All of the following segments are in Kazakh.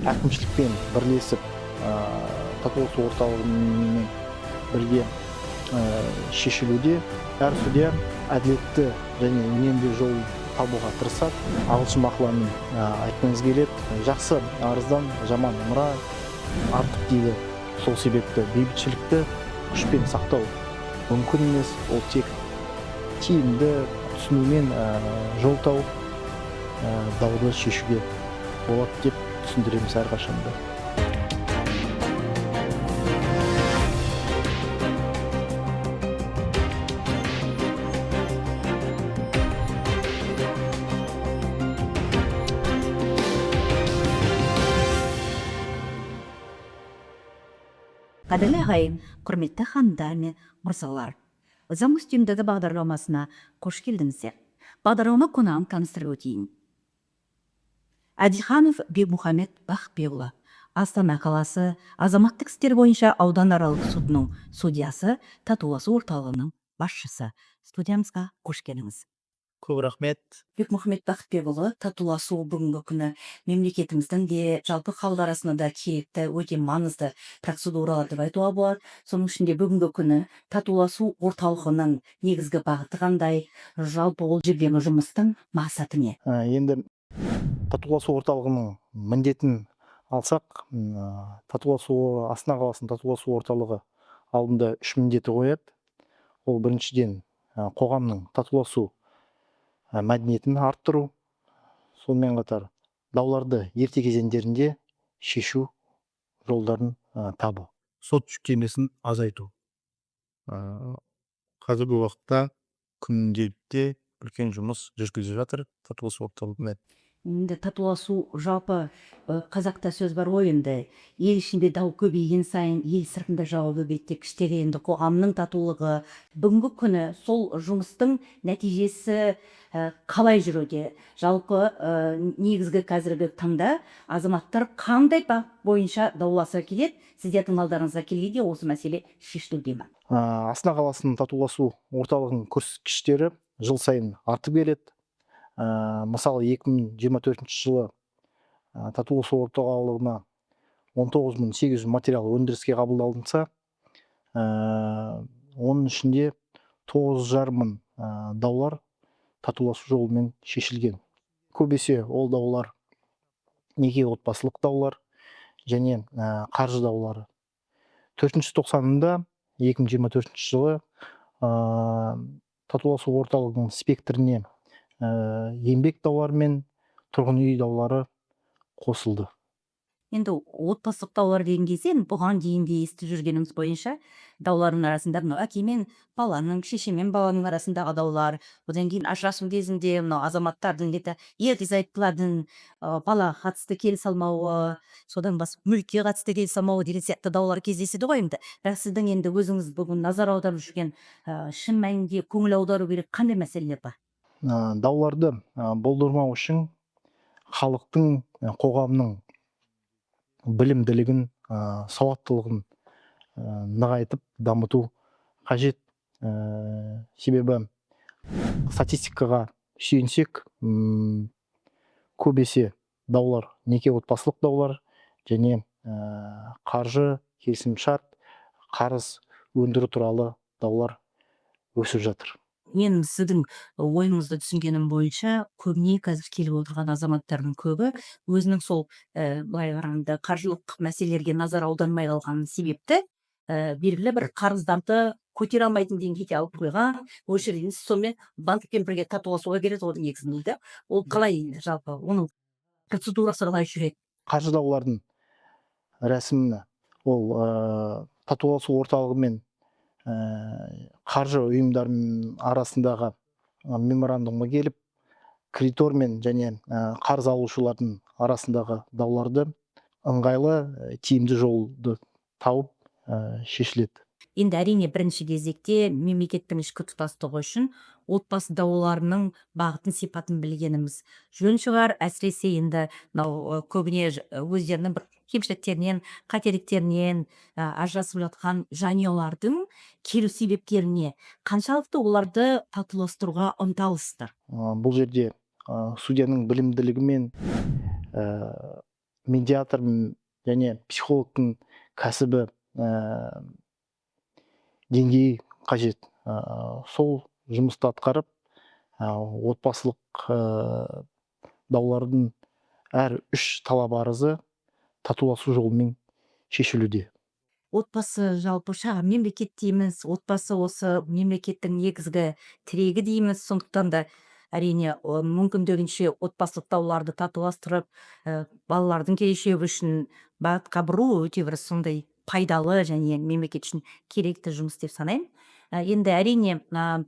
әкімшілікпен бірлесіп татуласу орталығымен бірге шешілуде. Әр судья әділетті және үнемді жол табуға тырысады. Ағылшын мақалымен айтқымыз келеді. Жақсы арыздан жаман мұра артық дейді. Сол себепті бейбітшілікті күшпен сақтау мүмкін емес. Ол тек тиімді түсінумен жол тауып дауды шешуге болады деп түсіндіреміз әрқашанда. Қадірлі ағайын, құрметті ханымдар мен мырзалар, заң үстемдігі бағдарламасына қош келдіңіздер. Бағдарлама қонағын таныстырып өтейін. Әділханов Бекмұхамед Бақбекұлы, Астана қаласы азаматтық істер бойынша ауданаралық сотының судьясы, татуласу орталығының басшысы. Студиямызға қош келдіңіз. Көп рахмет. Бекмұхамед Бақбекұлы, татуласу бүгінгі күні мемлекетіміздің де жалпы халық арасында да керекті, өте маңызды процедуралар деп айтуға болады. Соның ішінде бүгінгі күні татуласу орталығының негізгі бағыты қандай, жалпы ол жердегі жұмыстың мақсаты не? Енді татуласу орталығының міндетін алсақ, Астана қаласының татуласу орталығы алдында 3 міндеті қояды. Ол біріншіден қоғамның татуласу мәдениетін арттыру, сонымен қатар дауларды ерте кезеңдерінде шешу жолдарын табу. Сот жүктемесін азайту. Қазіргі уақытта күнделікті үлкен жұмыс жүргізіліп жатыр татуласу орталығымен. Енді татуласу жалпы қазақта сөз бар ғой, енді ел ішінде дау көбейген сайын ел сыртында жау көбейді деп, іштегі енді қоғамның татулығы. Бүгінгі күні сол жұмыстың нәтижесі қалай жүруде? Жалпы негізгі қазіргі таңда азаматтар қандай бағыт бойынша дауласа келеді? Сіздердің алдарыңызға келгенде осы мәселе шешілуде ме? Астана қаласының татуласу орталығының көрсеткіштері жыл сайын артып келеді. Мысалы 2024 жылы татуласу орталығына 19.800 материал өндіріске қабылданса, оның ішінде 9.500 даулар татуласу жолымен шешілген. Көбесе ол даулар неке отбасылық даулар және қаржы даулары. 4-ші тоқсанында 2024 жылы татуласу орталығының спектріне еңбек даулары мен тұрғын үй даулары қосылды. Енді отбасылық даулар деген кезде бұған дейін де естіп жүргеніміз бойынша даулардың арасында әке мен баланың, шеше мен баланың арасындағы даулар, одан кейін ажырасу кезінде азаматтардың ерлі-зайыптылардың балаға қатысты келісе алмауы, содан басқа мүлікке қатысты келісе алмауы деген сияқты даулар кездеседі ғой енді. Бірақ сіздің енді өзіңіз бүгін назар аударып жүрген шын мәнінде көңіл аудару керек қандай мәселелер бар? Дауларды болдырмау үшін халықтың, қоғамның білімділігін, сауаттылығын нығайтып дамыту қажет. Себебі статистикаға сүйенсек, көбесе даулар неке отбасылық даулар және қаржы, келісімшарт, қарыз өндіру туралы даулар өсіп жатыр. Мен сіздің ойыңызды түсінгенім бойынша, көбіне қазір келіп отырған азаматтардың көбі өзінің сол былай қарағанда қаржылық мәселелерге назар аудармай қалған себепті белгілі бір қарыздарды көтере алмайтын деңгейде алып қойған. Осы жерде сонымен банкпен бірге татуласуға келеді оның негізінде. Ол қалай жалпы оның процедурасы қалай жүреді? Қаржы даулардың рәсімі ол татуласу орталығымен қаржы ұйымдарының арасындағы меморандумға келіп, кредитормен және қарыз алушылардың арасындағы дауларды ыңғайлы, тиімді жолды тауып шешіледі. Енді әрине бірінші кезекте мемлекеттің ішкі тұтастығы үшін отбасы дауларының бағытын сипатын білгеніміз жөн шығар. Әсіресе енді көбіне өздерінің бір кемшіліктерінен, қателіктерінен ажырасып жатқан жанұялардың келу себептеріне қаншалықты оларды татуластыруға ынталысыздар? Бұл жерде судьяның білімділігі мен медиатор және психологтың кәсібі деңгейі қажет. Сол жұмысты атқарып, отбасылық даулардың әр 3 талап арызы татуласу жолымен шешілуде. Отбасы жалпыша мемлекет дейміз, отбасы осы мемлекеттің негізгі тірегі дейміз. Сондықтан да әрине мүмкіндігінше отбасылық дауларды татуластырып, балалардың келешегі үшін бағытқа бұру өте бір сондай пайдалы және мемлекет үшін керекті жұмыс деп санаймын. Енді әрине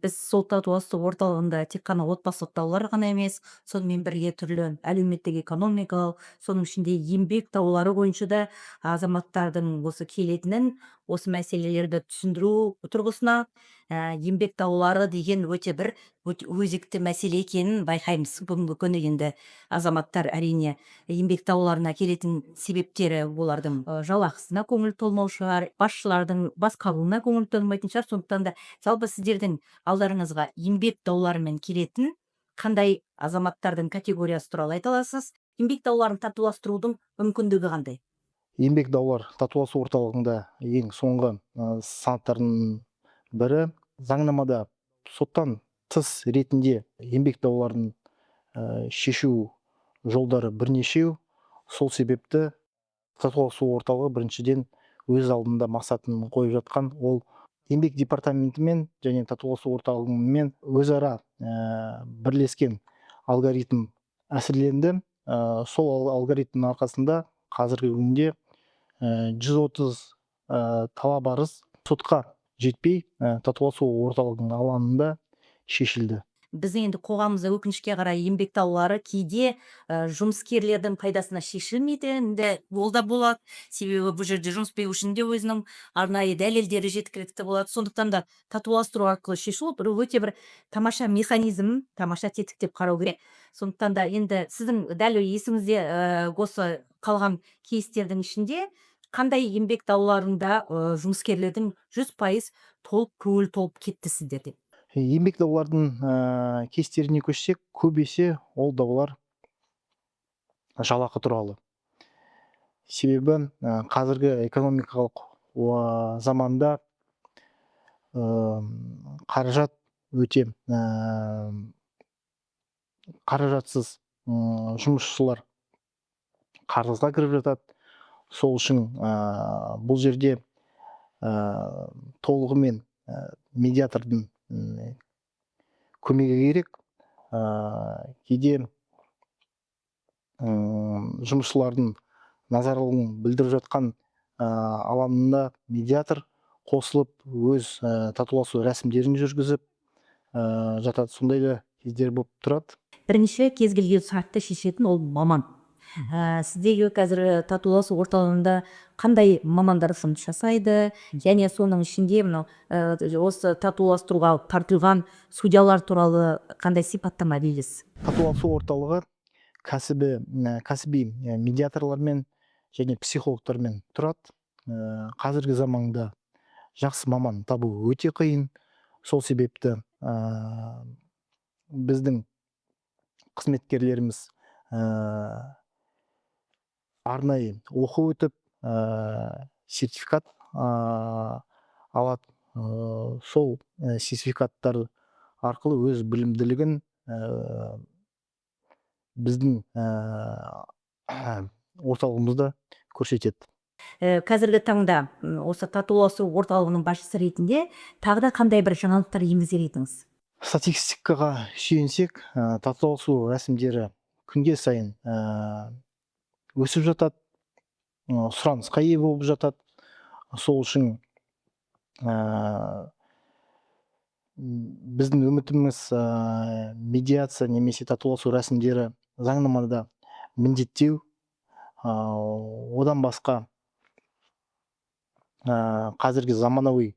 біз сол татуластыру орталығында тек қана отбасылық даулар ғана емес, сонымен бірге түрлі әлеуметтік экономикалық, соның ішінде еңбек даулары бойынша да азаматтардың осы келетінін, осы мәселелерді түсіндіру тұрғысына еңбек даулары деген өте бір өзекті мәселе екенін байқаймыз. Бүгінгі күні енді азаматтар әрине еңбек дауларына келетін себептері олардың жалақысына көңіл толмау шығар, басшылардың басқаруына көңіл толмайтын шығар. Сондықтан да жалпы сіздердің алдарыңызға еңбек дауларымен келетін қандай азаматтардың категориясы туралы айта аласыз? Еңбек дауларын татуластырудың мүмкіндігі қандай? Еңбек даулар татуласу орталығында ең соңғы санаттардың бірі заңнамада соттан тыс ретінде еңбек дауларын шешу жолдары бірнешеу. Сол себепті татуласу орталығы біріншіден өз алдында мақсатын қойып жатқан, ол еңбек департаментімен және татуласу орталығымен өзара бірлескен алгоритм әзірленді. Сол алгоритмнің арқасында қазіргі күнде 130 талап арыз сотқа жетпей татуласу орталығының алаңында шешілді. Біздің енді қоғамымызда өкінішке қарай еңбек даулары кейде жұмыскерлердің пайдасына шешілмейді, ол да болады. Себебі бұл жерде жұмыс берушінің де өзінің арнайы дәлелдері жеткілікті болады. Сондықтан да татуластыру арқылы шешу бір өте бір тамаша механизм, тамаша тетік деп қарау керек. Сондықтан да енді сіздің дәл есіңізде осы қалған кейстердің ішінде қандай еңбек дауларында жұмыскерлердің 100% толық көңіл толып кетті сіздерде? Еңбек даулардың кейстеріне көшсек, көбесе ол даулар жалақы туралы. Себебі қазіргі экономикалық заманда қаражат өте қаражатсыз жұмысшылар қарызға кіріп жатады. Сол үшін бұл жерде толығымен медиатордың көмегі керек. Кейде жұмысшылардың назарлығын білдіріп жатқан алаңында медиатор қосылып, өз татуласу рәсімдерін жүргізіп жатады. Сондай да кездер болып тұрады. Бірінші кез келген сұрақты шешетін ол маман. Сіздегі қазір татуласу орталығында қандай мамандар жұмыс жасайды, және соның ішінде осы татуластыруға тартылған судьялар туралы қандай сипаттама бересіз? Татуласу орталығы кәсіби медиаторлармен және психологтармен тұрады. Қазіргі заманда жақсы маман табу өте қиын. Сол себепті біздің қызметкерлеріміз арнайы оқу өтіп, сертификат алады. Сол сертификаттар арқылы өз білімділігін біздің орталығымызда көрсетеді. Қазіргі таңда осы татуласу орталығының басшысы ретінде тағы да қандай бір жаңалықтар енгізер едіңіз? Статистикаға сүйенсек, татуласу рәсімдері күнге сайын өсіп жатады, сұранысқа ие болып жатады. Сол үшін біздің үмітіміз медиация немесе татуласу рәсімдері заңнамада міндеттеу. Одан басқа қазіргі заманауи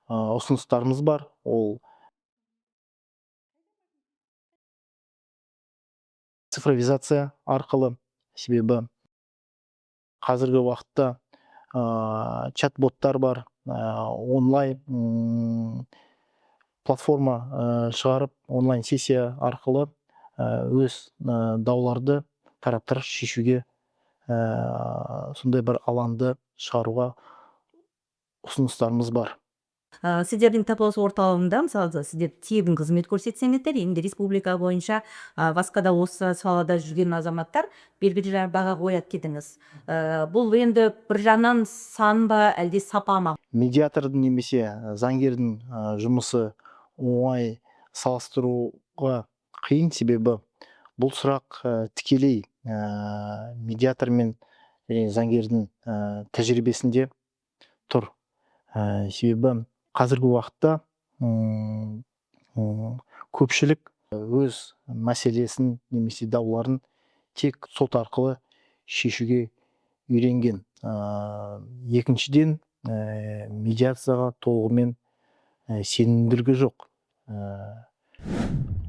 ұсыныстарымыз бар. Ол цифровизация арқылы, себебі қазіргі уақытта чат-боттар бар, онлайн платформа шығарып, онлайн сессия арқылы өз дауларды тараптар шешуге сондай бір алаңды шығаруға ұсыныстарымыз бар. Сіздердің татуласу орталығында мысалы сіздер тегін қызмет көрсетсеңіздер, енді республика бойынша басқа да осы салада жүрген азаматтар белгілі бір баға қояды дедіңіз. Бұл енді бір жағынан сан ба әлде сапа ма? Медиатордың немесе заңгердің жұмысы оңай салыстыруға қиын, себебі бұл сұрақ тікелей медиатор мен заңгердің тәжірибесінде тұр. Себебі қазіргі уақытта көпшілік өз мәселесін немесе дауларын тек сот арқылы шешуге үйренген. Екіншіден, медиацияға толығымен сенімділігі жоқ.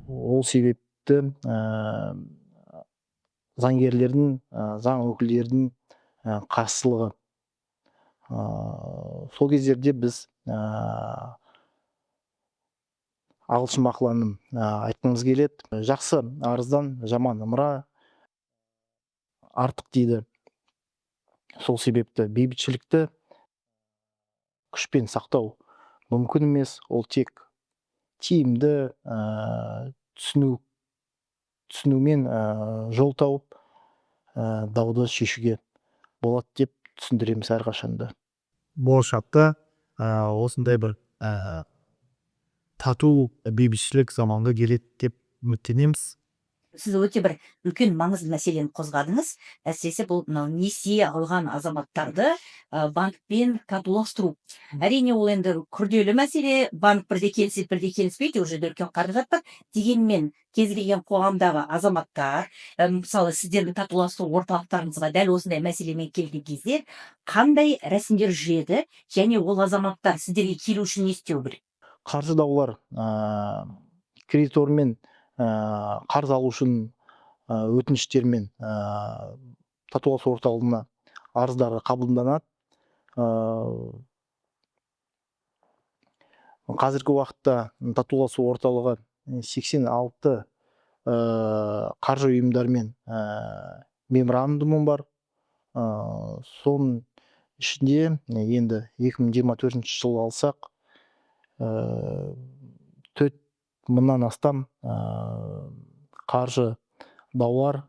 Ол себепті заңгерлердің, заң өкілдерінің қарсылығы. Сол кездерде біз ағылшын мақалын айтқымыз келеді. Жақсы арыздан жаман ымыра артық дейді. Сол себепті бейбітшілікті күшпен сақтау мүмкін емес. Ол тек тиімді түсінумен жол тауып дауды шешуге болады деп түсіндіреміз әрқашанда. Болашақта осындай бір тату бейбітшілік заманға келеді деп үміттенеміз. Сіз өте бір үлкен маңызды мәселені қозғадыңыз. Әсіресе бұл несие алған азаматтарды банкпен татуластыру. Әрине ол енді күрделі мәселе. Банк бірде келіседі, бірде келіспейді, уже үлкен қаражат бар. Дегенмен кез келген қоғамдағы азаматтар, мысалы сіздердің татуластыру орталықтарыңызға дәл осындай мәселемен келген кезде қандай рәсімдер жүреді және ол азаматтар сіздерге келу үшін не істеу керек? Қаржы даулар кредитормен қарыз алушының өтініштермен татуласу орталығына арыздары қабылданады. Қазіргі уақытта татуласу орталығы 86 қаржы ұйымдармен меморандумы бар. Соның ішінде енді 2024 жылы алсақ 4000-нан астам қаржы даулар,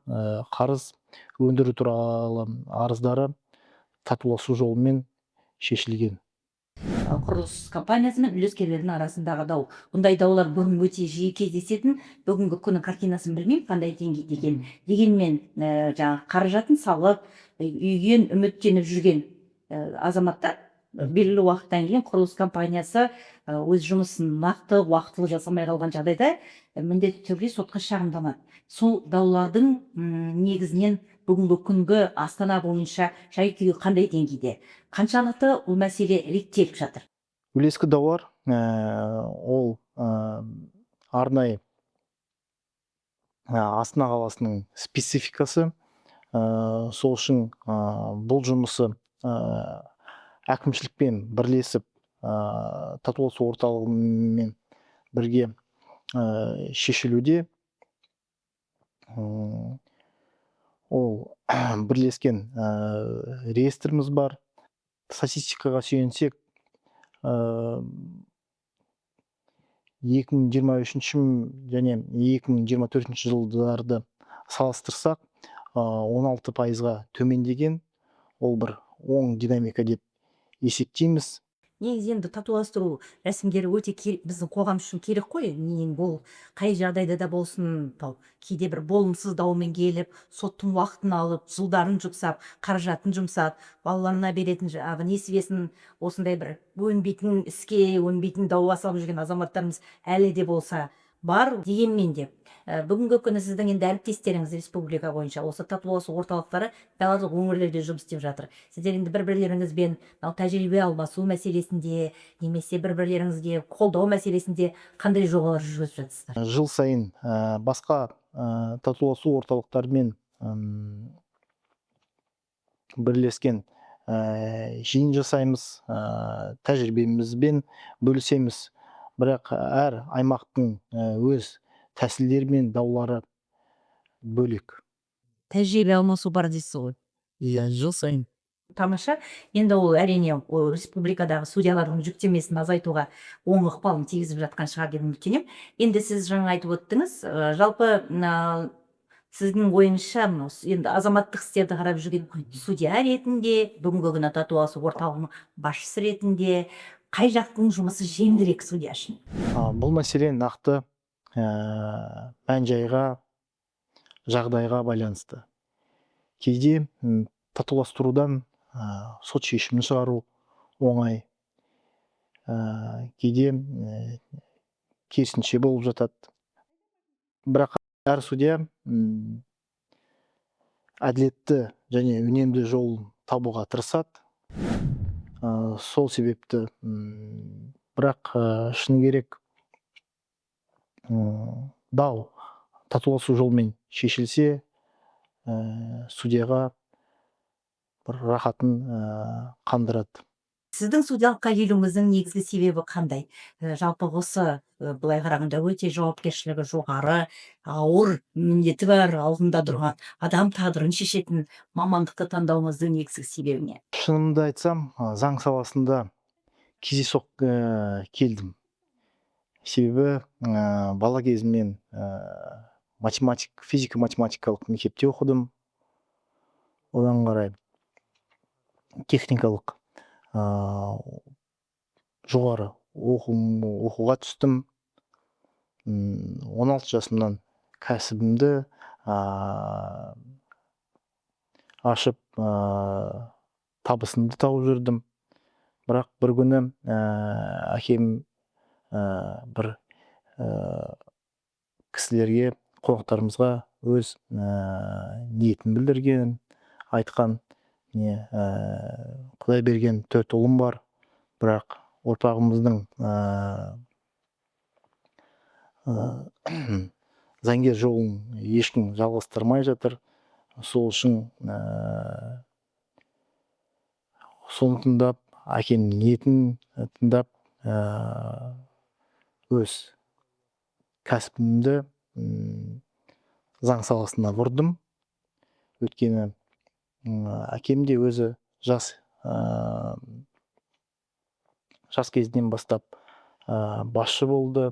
қарыз өндіру туралы арыздары татуласу жолымен шешілген. Құрылыс компаниясы мен үлескерлердің арасындағы дау. Бұндай даулар бүгін өте жиі кездесетін, бүгінгі күні картинасын білмеймін қандай деңгейде екенін. Дегенмен жаңағы қаражатын салып, үйген үміттеніп жүрген азаматтар белгілі уақыттан кейін құрылыс компаниясы өз жұмысын нақты уақытылы жасамай қалған жағдайда міндетті түрде сотқа шағымданады. Сол даулардың негізінен бүгінгі күнгі Астана бойынша жай-күйі қандай деңгейде? Қаншалықты бұл мәселе реттеліп жатыр? Үлескі даулар ол арнайы Астана қаласының спецификасы. Сол үшін бұл жұмысы әкімшілікпен бірлесіп татуласу орталығымен бірге шешілуде. Ол бірлескен реестріміз бар. Статистикаға сүйенсек 2023 және 2024 жылдарды салыстырсақ 16%-ға төмендеген. Ол бір оң динамика деп есептейміз. Негізі енді татуластыру рәсімдері өте біздің қоғам үшін керек қой. Бұл қай жағдайда да болсын, кейде бір болымсыз даумен келіп, соттың уақытын алып, жылдарын жұмсап, қаражатын жұмсап, балаларына беретін несібесін осындай бір өнбейтін іске, өнбейтін дауға салып жүрген азаматтарымыз әлі де болса бар. Дегенмен де бүгінгі күні сіздің енді әріптестеріңіз республика бойынша осы татуласу орталықтары барлық өңірлерде жұмыс істеп жатыр. Сіздер енді бір-бірлеріңізбен тәжірибе алмасу мәселесінде немесе бір-бірлеріңізге қолдау мәселесінде қандай жобалар жүргізіп жатсыздар? Жыл сайын басқа татуласу орталықтарымен бірлескен жиын жасаймыз, тәжірибемізбен бөлісеміз. Бірақ әр аймақтың өз тәсілдері мен даулары бөлек. Тәжірибе алмасу бар дейсіз ғой. Иә, жыл сайын. Тамаша. Енді ол әрине ол республикадағы судьялардың жүктемесін азайтуға оң ықпалын тигізіп жатқан шығар деп үміттенемін. Енді сіз жаңа айтып өттіңіз, жалпы сіздің ойыңызша мынау енді азаматтық істерді қарап жүрген судья ретінде, бүгінгі күні тату алысу орталығының басшысы ретінде қай жақтың жұмысы жеңілірек судья үшін? Бұл мәселе нақты мән-жайға, жағдайға байланысты. Кейде татуластырудан сот шешімін шығару оңай, кейде керісінше болып жатады. Бірақ әр судья әділетті және үнемді жолын табуға тырысады. Сол себепті бірақ шыны керек дау татуласу жолмен шешілсе, судьяға бір рахатын қандырады. Сіздің судьялыққа келуіңіздің негізгі себебі қандай? Жалпы осы былай қарағанда өте жауапкершілігі жоғары, ауыр міндеті бар алдында тұрған адам тағдырын шешетін мамандықты таңдауыңыздың негізгі себебі не? Шынымды айтсам, заң саласында кездейсоқ келдім. Себебі бала кезімнен физика-математикалық мектепте оқыдым. Одан қарай техникалық жоғары оқуға түстім. 16 жасымнан кәсібімді ашып табысымды тауып жүрдім. Бірақ бір күні әкем бір кісілерге, қонақтарымызға өз ниетін білдірген, айтқан, Құдай берген 4 ұлым бар, бірақ ұрпағымыздың заңгер жолын ешкім жалғастырмай жатыр. Сол үшін соны тыңдап, әкемнің ниетін тыңдап, өз кәсібімді заң саласына бұрдым. Өйткені әкем де өзі жас кезінен бастап басшы болды.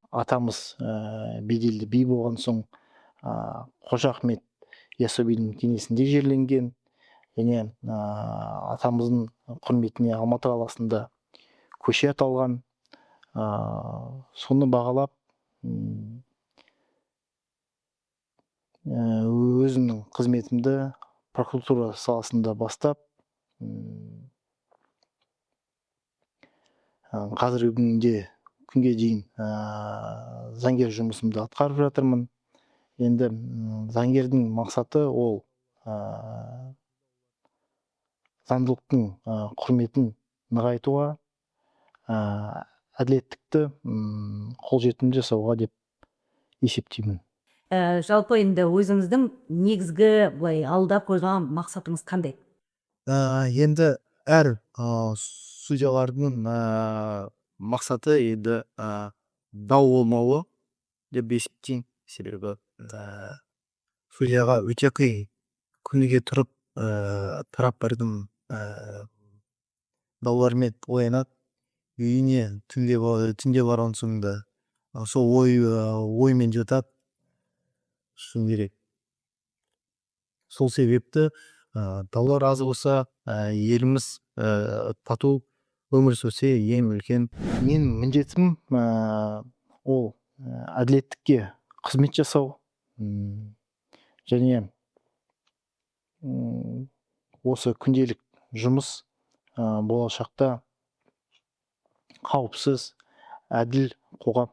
Атамыз беделді би болған соң Қожа Ахмет Яссауидің кеңесінде жерленген. Және атамыздың құрметіне Алматы қаласында көше аталған. Соны бағалап өзімнің қызметімді прокуратура саласында бастап, қазіргі күнге дейін заңгер жұмысымды атқарып жатырмын. Енді заңгердің мақсаты ол заңдылықтың құрметін нығайтуға, әділеттікті қолжетімді жасауға деп есептеймін. Жалпы енді өзіңіздің негізгі былай алда қойған мақсатыңыз қандай? Енді әр судьялардың мақсаты енді дау болмауы деп есептеймін. Себебі судьяға өте қиын, күніге тұрып тарап бардың даулармен оянады. Үйіне түнде барған соңында сол оймен жатады. Шыны керек. Сол себепті даулар аз болса, еліміз тату өмір сүрсе ең үлкен. Мен міндетім ол әділеттікке қызмет жасау, және осы күнделік жұмыс болашақта қауіпсіз, әділ қоғам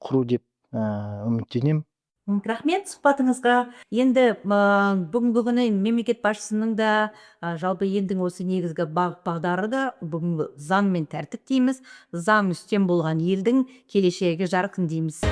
құру деп үміттенемін. Рахмет сұхбатыңызға. Енді бүгінгі күні мемлекет басшысының да жалпы елдің осы негізгі бағдары да бүгінгі заң мен тәртіп дейміз. Заң үстем болған елдің келешегі жарқын дейміз.